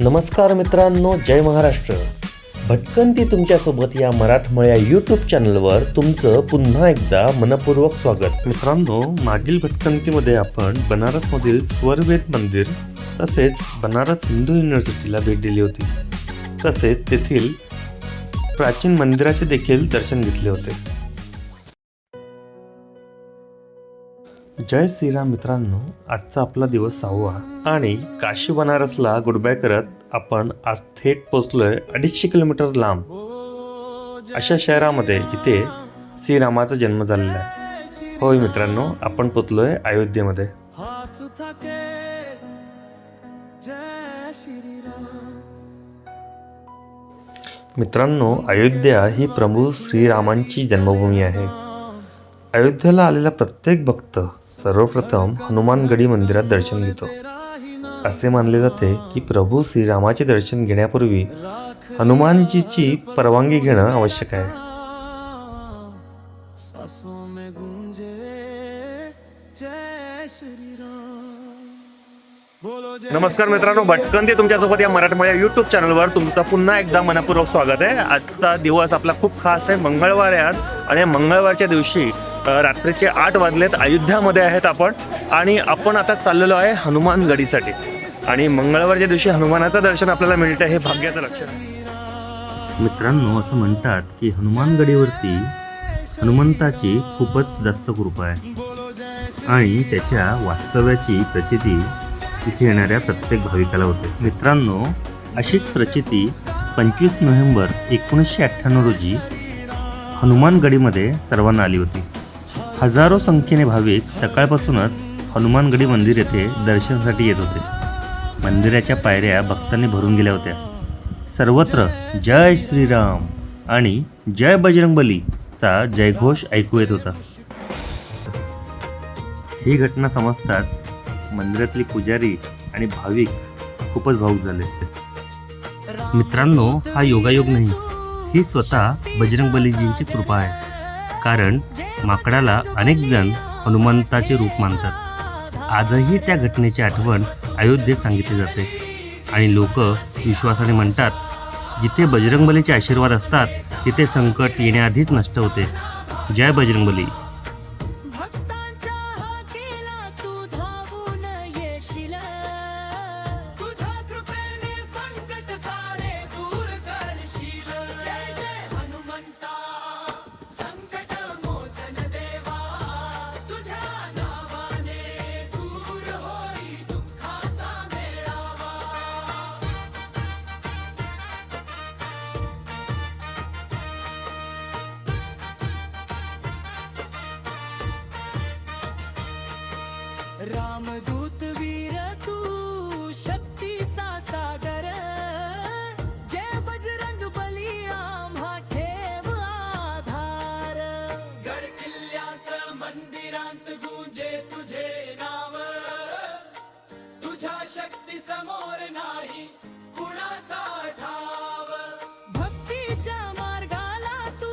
नमस्कार मित्रांनो, जय महाराष्ट्र. भटकंती तुमच्यासोबत या मराठमोळ्या यूट्यूब चॅनलवर तुमचं पुन्हा एकदा मनपूर्वक स्वागत. मित्रांनो, मागील भटकंतीमध्ये आपण बनारसमधील स्वरवेद मंदिर तसेच बनारस हिंदू युनिव्हर्सिटीला भेट दिली होती. तसेच तेथील प्राचीन मंदिराचे देखील दर्शन घेतले होते. जय श्रीराम मित्रांनो, आजचा आपला दिवस 6वा आणि काशी बनारसला गुड बाय करत आपण आज थेट पोचलोय 250 किलोमीटर लांब अशा शहरामध्ये जिथे श्रीरामाचा जन्म झालेला आहे. होय मित्रांनो, आपण पोचलोय अयोध्येमध्ये. मित्रांनो, अयोध्या ही प्रभू श्रीरामांची जन्मभूमी आहे. अयोध्येला आलेला प्रत्येक भक्त सर्वप्रथम हनुमानगढी मंदिरात दर्शन घेतो. असे मानले जाते की प्रभू श्रीरामाचे दर्शन घेण्यापूर्वी हनुमानजीची परवानगी घेणं आवश्यक आहे. नमस्कार मित्रांनो, भटकंती तुमच्यासोबत या मराठमोळ्या यूट्यूब चॅनलवर तुमचं पुन्हा एकदा मनपूर्वक स्वागत आहे. आजचा दिवस आपला खूप खास आहे. मंगळवार आहे आज आणि मंगळवारच्या दिवशी रात्रीचे 8 वाजलेत. अयोध्यामध्ये आहेत आपण आणि आपण आता चाललेलो आहे हनुमानगढीसाठी. आणि मंगळवारच्या दिवशी हनुमानाचं दर्शन आपल्याला मिळतं हे भाग्याचं लक्षण आहे. मित्रांनो, असं म्हणतात की हनुमानगढीवरती हनुमंताची खूपच जास्त कृपा आहे आणि त्याच्या वास्तव्याची प्रचिती इथे येणाऱ्या प्रत्येक भाविकाला होते. मित्रांनो, अशीच प्रचिती 25 नोव्हेंबर 1998 रोजी हनुमानगढीमध्ये सर्वांना आली होती. हजारो संख्येने भाविक सकाळपासूनच हनुमानगढी मंदिर येथे दर्शनासाठी येत होते. मंदिराच्या पायऱ्या भक्तांनी भरून गेल्या होत्या. सर्वत्र जय श्रीराम आणि जय बजरंगबलीचा जयघोष ऐकू येत होता. ही घटना समजताच मंदिरातली पुजारी आणि भाविक खूपच भावुक झाले. मित्रांनो, हा योगायोग नाही, ही स्वतः बजरंगबलीजींची कृपा आहे. कारण माकडाला अनेक जण हनुमंताचे रूप मानतात. आजही त्या घटनेची आठवण अयोध्येत सांगितली जाते आणि लोक विश्वासाने म्हणतात, जिथे बजरंगबलीचे आशीर्वाद असतात तिथे संकट येण्याआधीच नष्ट होते. जय बजरंगबली. रामदूत वीर तू शक्तीचा सागर, जय बजरंग बली आम्हा ठेव आधार. गड किल्ल्यात मंदिरांत गुंजे तुझे नाव, तुझ्या शक्ती समोर नाही कुणाचा ठाव. भक्तीच्या मार्गाला तू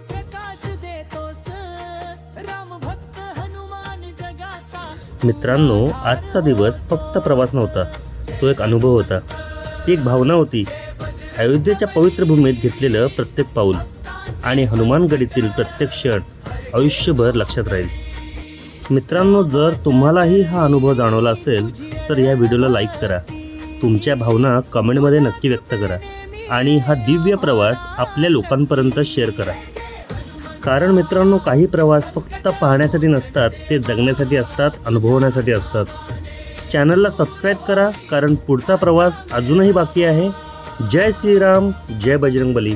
प्रकाश देतोस, राम भक्त हनुमान जगाचा. मित्रांनो, आजचा दिवस फक्त प्रवास नव्हता, तो एक अनुभव होता. ती एक भावना होती. अयोध्येच्या पवित्र भूमीत घेतलेलं प्रत्येक पाऊल आणि हनुमानगढीतील प्रत्येक क्षण आयुष्यभर लक्षात राहील. मित्रांनो, जर तुम्हालाही हा अनुभव जाणवला असेल तर या व्हिडिओला लाईक करा, तुमच्या भावना कमेंटमध्ये नक्की व्यक्त करा आणि हा दिव्य प्रवास आपल्या लोकांपर्यंत शेअर करा. कारण मित्रांनो, काही प्रवास फक्त पाहण्यासाठी नसतात, ते जगण्यासाठी असतात, अनुभवण्यासाठी असतात. चॅनलला सबस्क्राईब करा, कारण पुढचा प्रवास अजूनही बाकी आहे. जय श्रीराम, जय बजरंगबली.